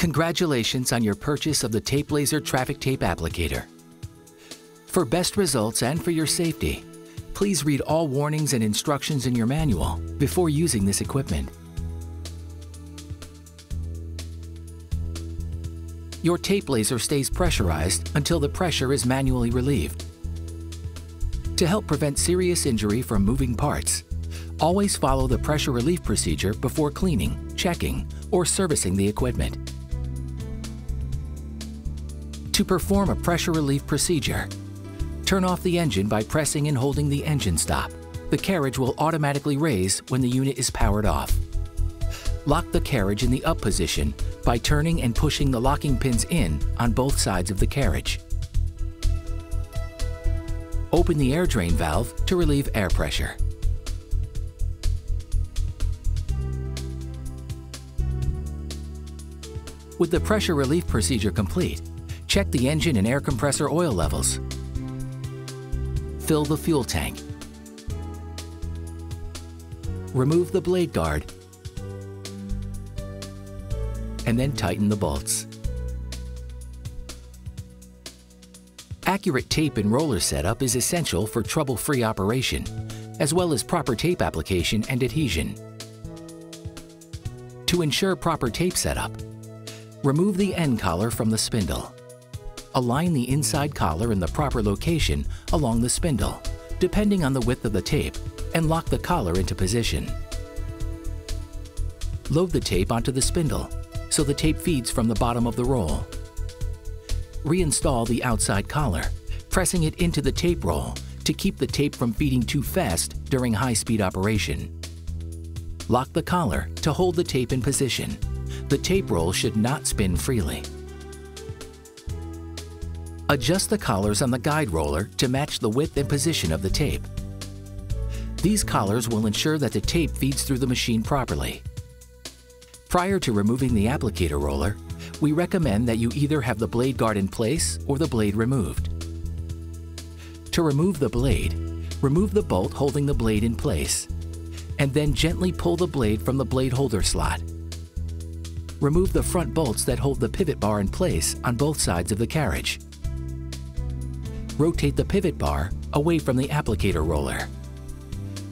Congratulations on your purchase of the TapeLazer traffic tape applicator. For best results and for your safety, please read all warnings and instructions in your manual before using this equipment. Your TapeLazer stays pressurized until the pressure is manually relieved. To help prevent serious injury from moving parts, always follow the pressure relief procedure before cleaning, checking, or servicing the equipment. To perform a pressure relief procedure, turn off the engine by pressing and holding the engine stop. The carriage will automatically raise when the unit is powered off. Lock the carriage in the up position by turning and pushing the locking pins in on both sides of the carriage. Open the air drain valve to relieve air pressure. With the pressure relief procedure complete, check the engine and air compressor oil levels. Fill the fuel tank. Remove the blade guard and then tighten the bolts. Accurate tape and roller setup is essential for trouble-free operation, as well as proper tape application and adhesion. To ensure proper tape setup, remove the end collar from the spindle. Align the inside collar in the proper location along the spindle, depending on the width of the tape, and lock the collar into position. Load the tape onto the spindle so the tape feeds from the bottom of the roll. Reinstall the outside collar, pressing it into the tape roll to keep the tape from feeding too fast during high-speed operation. Lock the collar to hold the tape in position. The tape roll should not spin freely. Adjust the collars on the guide roller to match the width and position of the tape. These collars will ensure that the tape feeds through the machine properly. Prior to removing the applicator roller, we recommend that you either have the blade guard in place or the blade removed. To remove the blade, remove the bolt holding the blade in place, and then gently pull the blade from the blade holder slot. Remove the front bolts that hold the pivot bar in place on both sides of the carriage. Rotate the pivot bar away from the applicator roller.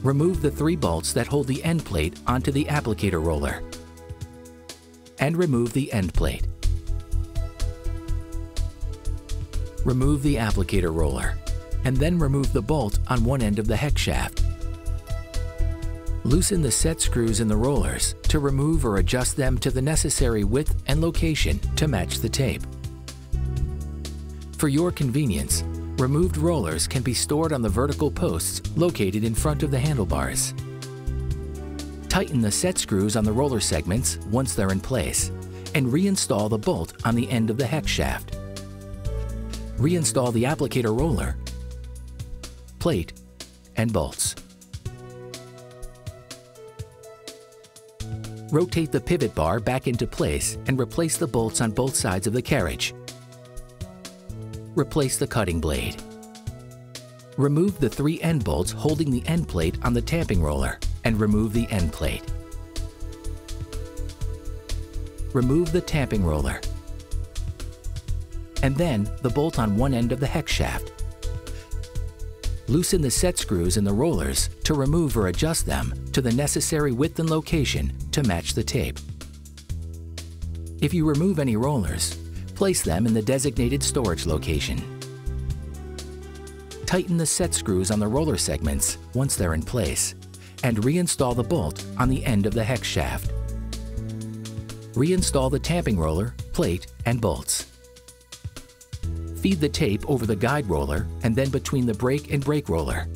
Remove the 3 bolts that hold the end plate onto the applicator roller. And remove the end plate. Remove the applicator roller, and then remove the bolt on one end of the hex shaft. Loosen the set screws in the rollers to remove or adjust them to the necessary width and location to match the tape. For your convenience, removed rollers can be stored on the vertical posts located in front of the handlebars. Tighten the set screws on the roller segments once they're in place, and reinstall the bolt on the end of the hex shaft. Reinstall the applicator roller, plate, and bolts. Rotate the pivot bar back into place and replace the bolts on both sides of the carriage. Replace the cutting blade. Remove the 3 end bolts holding the end plate on the tamping roller and remove the end plate. Remove the tamping roller, and then the bolt on one end of the hex shaft. Loosen the set screws in the rollers to remove or adjust them to the necessary width and location to match the tape. If you remove any rollers, place them in the designated storage location. Tighten the set screws on the roller segments once they're in place, and reinstall the bolt on the end of the hex shaft. Reinstall the tamping roller, plate, and bolts. Feed the tape over the guide roller and then between the brake and brake roller.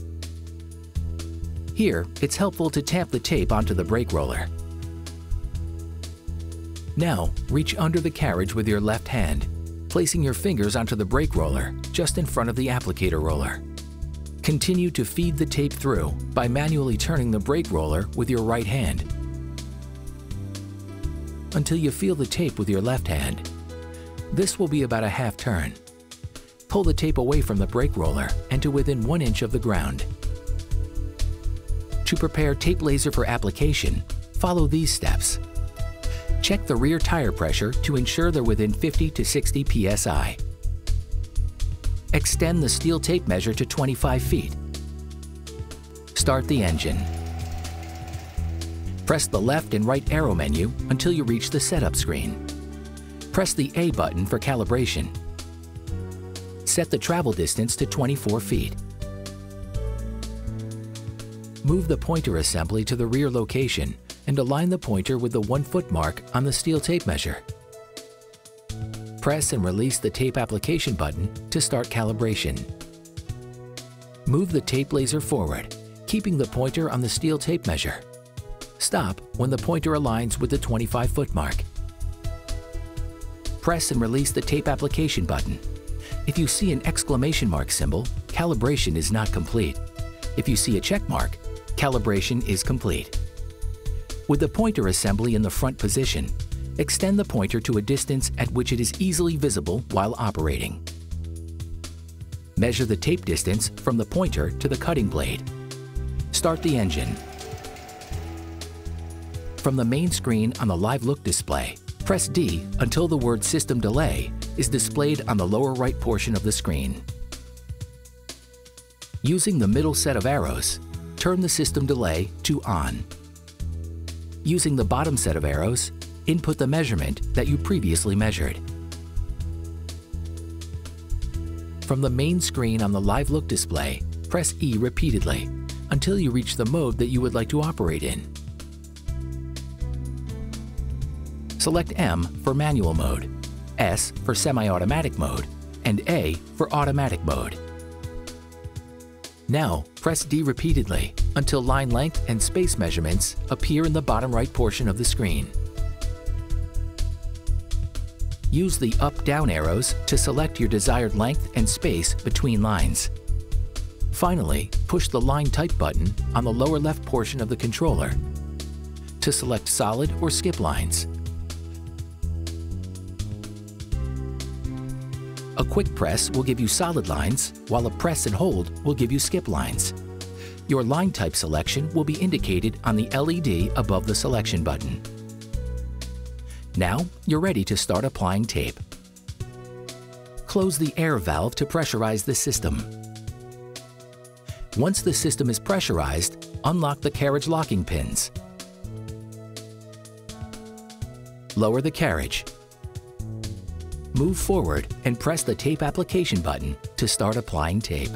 Here, it's helpful to tamp the tape onto the brake roller. Now, reach under the carriage with your left hand, placing your fingers onto the brake roller just in front of the applicator roller. Continue to feed the tape through by manually turning the brake roller with your right hand until you feel the tape with your left hand. This will be about a half turn. Pull the tape away from the brake roller and to within 1 inch of the ground. To prepare TapeLazer for application, follow these steps. Check the rear tire pressure to ensure they're within 50 to 60 psi. Extend the steel tape measure to 25 feet. Start the engine. Press the left and right arrow menu until you reach the setup screen. Press the A button for calibration. Set the travel distance to 24 feet. Move the pointer assembly to the rear location and align the pointer with the 1 foot mark on the steel tape measure. Press and release the tape application button to start calibration. Move the TapeLazer forward, keeping the pointer on the steel tape measure. Stop when the pointer aligns with the 25 foot mark. Press and release the tape application button. If you see an exclamation mark symbol, calibration is not complete. If you see a check mark, calibration is complete. With the pointer assembly in the front position, extend the pointer to a distance at which it is easily visible while operating. Measure the tape distance from the pointer to the cutting blade. Start the engine. From the main screen on the Live Look display, press D until the word System Delay is displayed on the lower right portion of the screen. Using the middle set of arrows, turn the system delay to On. Using the bottom set of arrows, input the measurement that you previously measured. From the main screen on the Live Look display, press E repeatedly until you reach the mode that you would like to operate in. Select M for manual mode, S for semi-automatic mode, and A for automatic mode. Now, press D repeatedly until line length and space measurements appear in the bottom right portion of the screen. Use the up-down arrows to select your desired length and space between lines. Finally, push the Line Type button on the lower left portion of the controller to select solid or skip lines. A quick press will give you solid lines, while a press and hold will give you skip lines. Your line type selection will be indicated on the LED above the selection button. Now, you're ready to start applying tape. Close the air valve to pressurize the system. Once the system is pressurized, unlock the carriage locking pins. Lower the carriage. Move forward and press the tape application button to start applying tape.